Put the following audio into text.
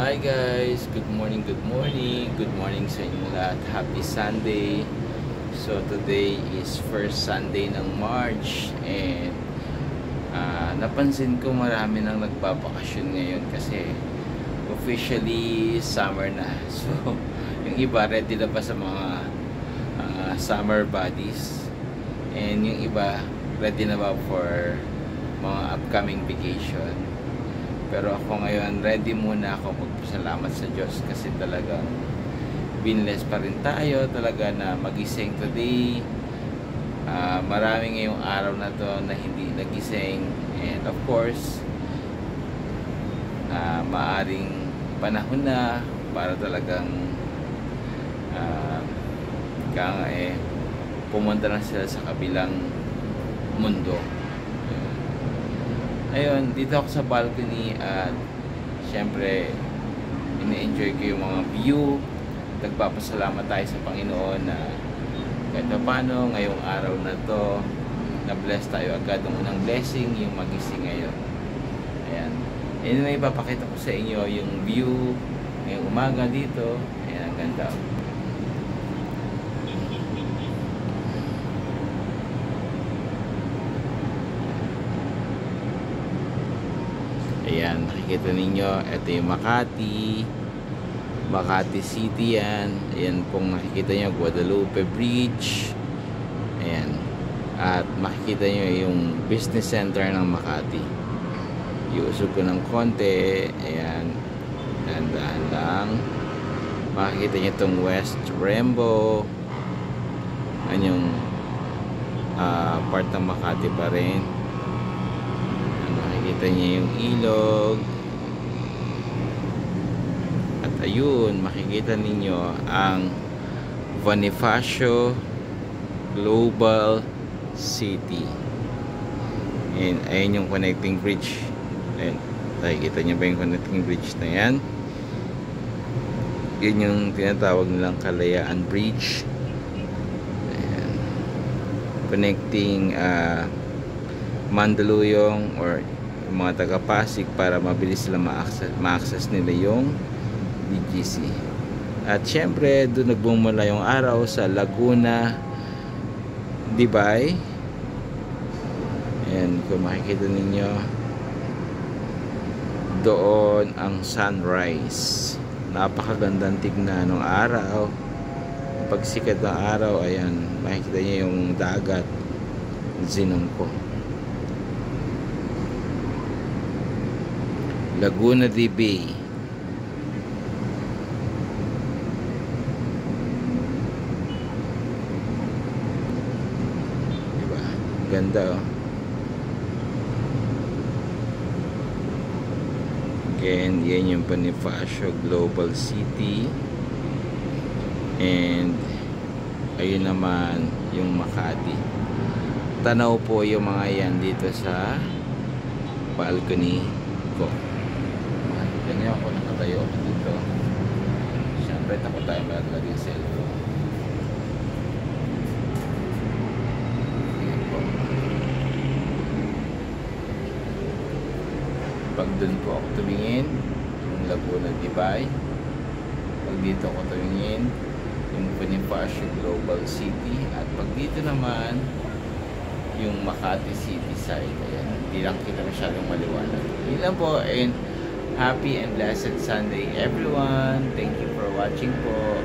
Hi guys, good morning, good morning. Good morning sa inyo lahat. Happy Sunday. So today is first Sunday ng March and napansin ko marami nang nagbabakasyon ngayon kasi officially summer na. So yung iba ready na pa sa mga summer bodies and yung iba ready na ba for mga upcoming vacation. Pero ako ngayon, ready muna ako magpasalamat sa Diyos kasi talagang binless pa rin tayo talaga na magising today. Marami ngayong araw na to na hindi nagising and of course maaring panahon na para talagang pumunta na sila sa kabilang mundo. Ayun, dito ako sa balcony at syempre ina-enjoy ko yung mga view. Nagpapasalamat tayo sa Panginoon na kahit paano ngayong araw na to na-bless tayo agad ng unang blessing yung magising ngayon. Ayan. Anyway, papakita ko sa inyo yung view ngayong umaga dito. Ayan, ang ganda. Ayan, nakikita ninyo, ito yung Makati City yan. Ayan pong nakikita nyo, Guadalupe Bridge. Ayan. At makikita nyo yung business center ng Makati. Iusog ko ng konti. Ayan. Dahan-dahan lang. Makikita nyo itong West Rembo. Ayan yung part ng Makati pa rin. Nakikita niyo yung ilog at ayun makikita ninyo ang Bonifacio Global City and ayun yung connecting bridge. Ayun, nakikita niyo ba yung connecting bridge na yan? Yun yung tinatawag nilang Kalayaan Bridge. Ayan. Connecting Mandaluyong or mga taga-Pasig para mabilis sila ma-access nila yung BGC. At syempre doon nagbumula yung araw sa Laguna Dibay. Ayan, kung makikita ninyo doon ang sunrise. Napakagandang tignan ng araw. Pag sikat ng araw, ayan, makikita niyo yung dagat Zinongko. Laguna de Bay. Diba? Ganda oh. Again, yan yung Bonifacio Global City. And ayun naman yung Makati. Tanaw po yung mga yan dito sa balcony ko. Ganyan ako nakatayo dito. Siyempre takot tayo malaglag yung cellphone. Ayan po. Pag dun po ako tumingin, yung Laguna Dibay. Pag dito ako tumingin, yung Bonifacio Global City. At pag dito naman, yung Makati City side. Ayan, hindi lang kita masyadong maliwanag. Yun lang po, and happy and blessed Sunday everyone. Thank you for watching po.